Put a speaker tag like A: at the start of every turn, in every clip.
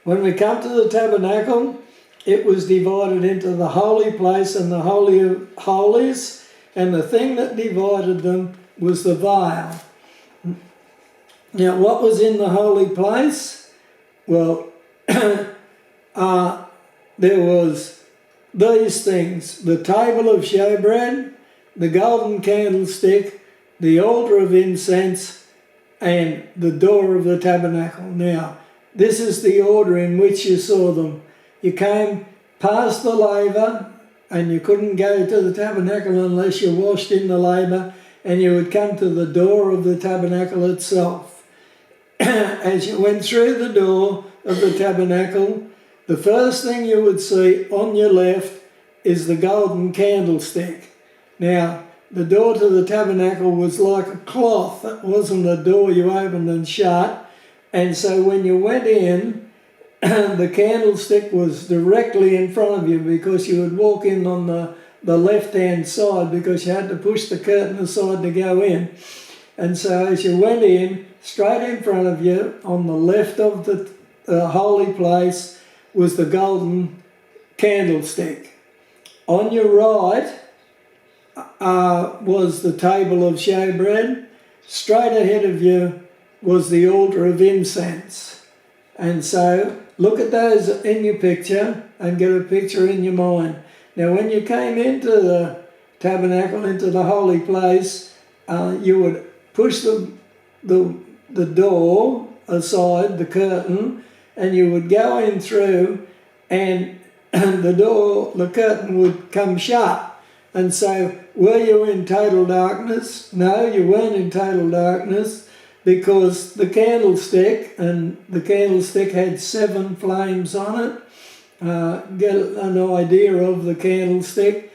A: When we come to the tabernacle, it was divided into the holy place and the holy of holies, and the thing that divided them was the veil. Now, what was in the holy place? Well, there was these things: the table of showbread, the golden candlestick, the altar of incense, and the door of the tabernacle. Now, this is the order in which you saw them. You came past the laver, and you couldn't go to the tabernacle unless you washed in the laver, and you would come to the door of the tabernacle itself. As you went through the door of the tabernacle, the first thing you would see on your left is the golden candlestick. Now, the door to the tabernacle was like a cloth. It wasn't a door you opened and shut. And so when you went in, the candlestick was directly in front of you, because you would walk in on the left-hand side, because you had to push the curtain aside to go in. And so as you went in, straight in front of you, on the left of the holy place, was the golden candlestick. On your right was the table of showbread. Straight ahead of you was the altar of incense. And so look at those in your picture and get a picture in your mind. Now, when you came into the tabernacle, into the holy place, you would push the door aside, the curtain, and you would go in through, and the curtain would come shut. And so, were you in total darkness? No, you weren't in total darkness, because the candlestick had 7 flames on it. Get an idea of the candlestick.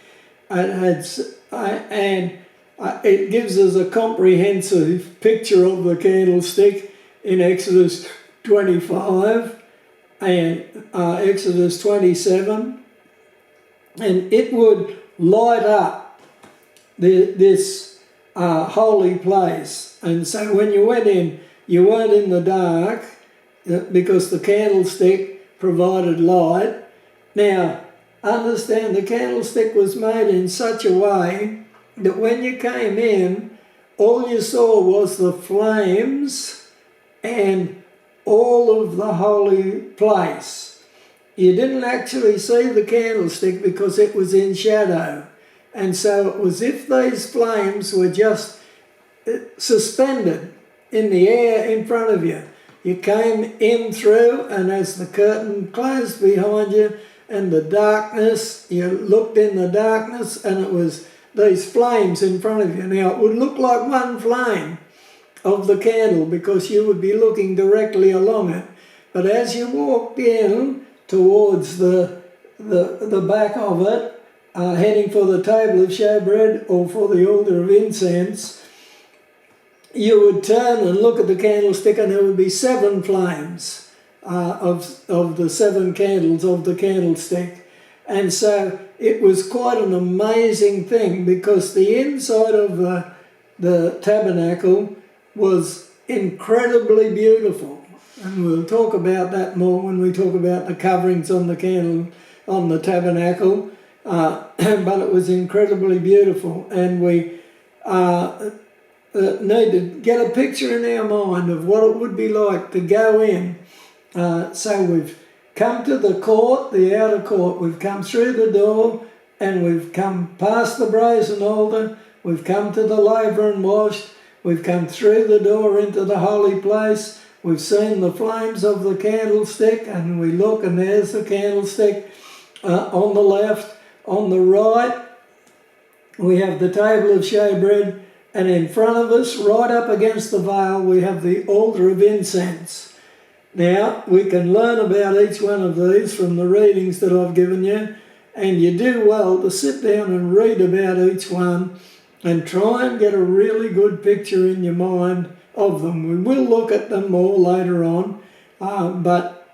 A: It gives us a comprehensive picture of the candlestick in Exodus 25 and Exodus 27, and it would light up this holy place. And so when you went in, you weren't in the dark, because the candlestick provided light. Now, understand, the candlestick was made in such a way that when you came in, all you saw was the flames and all of the holy place. You didn't actually see the candlestick because it was in shadow. And so it was as if these flames were just suspended in the air in front of you. You came in through, and as the curtain closed behind you and the darkness, you looked in the darkness, and it was these flames in front of you. Now, it would look like one flame of the candle, because you would be looking directly along it. But as you walked in towards the back of it, heading for the table of showbread or for the altar of incense, you would turn and look at the candlestick, and there would be 7 flames of the 7 candles of the candlestick. And so it was quite an amazing thing, because the inside of the tabernacle was incredibly beautiful. And we'll talk about that more when we talk about the coverings on the tabernacle. But it was incredibly beautiful, and we need to get a picture in our mind of what it would be like to go in. So we've come to the court, the outer court. We've come through the door, and we've come past the brazen altar. We've come to the laver and washed. We've come through the door into the holy place. We've seen the flames of the candlestick, and we look, and there's the candlestick on the left. On the right, we have the table of showbread, and in front of us, right up against the veil, we have the altar of incense. Now, we can learn about each one of these from the readings that I've given you, and you do well to sit down and read about each one and try and get a really good picture in your mind of them. We will look at them more later on, but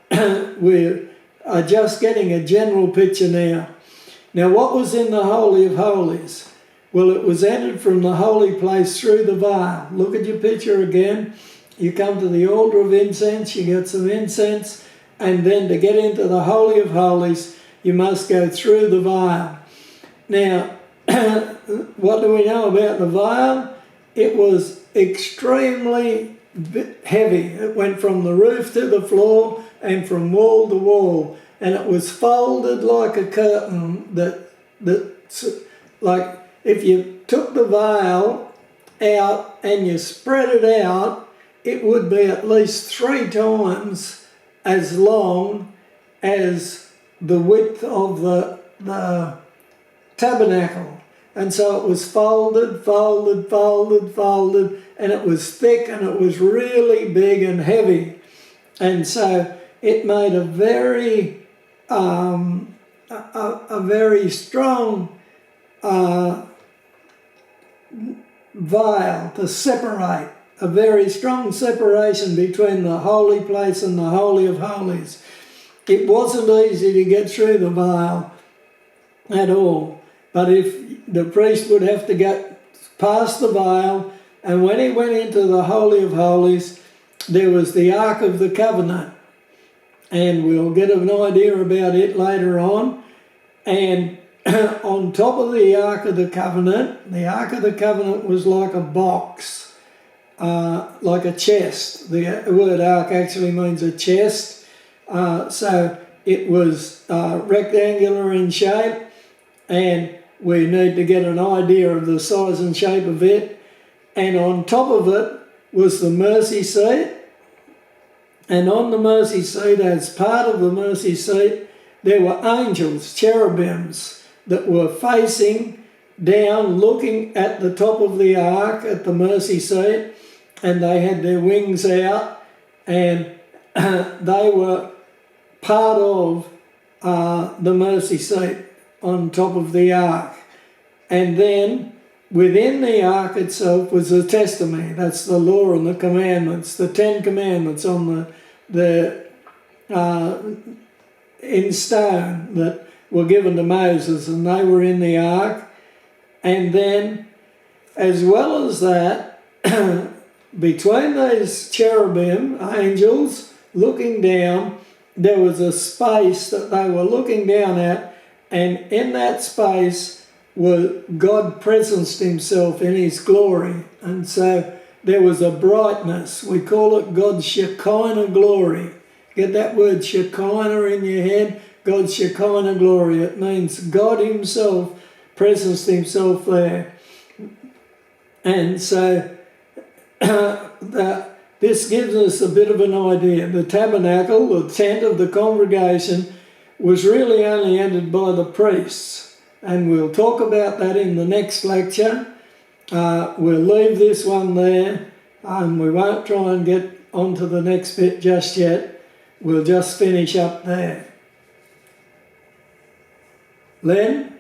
A: we are just getting a general picture now. Now, what was in the Holy of Holies? Well, it was entered from the holy place through the veil. Look at your picture again. you come to the altar of incense, you get some incense, and then to get into the Holy of Holies, you must go through the vial. Now, what do we know about the vial? It was extremely heavy. It went from the roof to the floor and from wall to wall, and it was folded like a curtain like if you took the vial out and you spread it out, it would be at least 3 times as long as the width of the tabernacle. And so it was folded, and it was thick and it was really big and heavy. And so it made a very strong vial to separate, a very strong separation between the holy place and the Holy of Holies. It wasn't easy to get through the vial at all, but if the priest would have to get past the vial, and when he went into the Holy of Holies, there was the Ark of the Covenant, and we'll get an idea about it later on. And on top of the Ark of the Covenant was like a box, like a chest. The word ark actually means a chest. So it was rectangular in shape, and we need to get an idea of the size and shape of it. And on top of it was the mercy seat. And on the mercy seat, as part of the mercy seat, there were angels, cherubims, that were facing down, looking at the top of the ark, at the mercy seat, and they had their wings out, and they were part of the mercy seat on top of the ark. And then within the ark itself was the testimony. That's the law and the commandments, the 10 commandments on the in stone that were given to Moses, and they were in the ark. And then, as well as that, between these cherubim, angels, looking down, there was a space that they were looking down at, and in that space God presenced himself in his glory. And so there was a brightness. We call it God's Shekinah glory. Get that word Shekinah in your head? God's Shekinah glory. It means God himself presenced himself there. And so this gives us a bit of an idea. The tabernacle, the tent of the congregation, was really only entered by the priests. And we'll talk about that in the next lecture. We'll leave this one there, and we won't try and get onto the next bit just yet. We'll just finish up there. Len?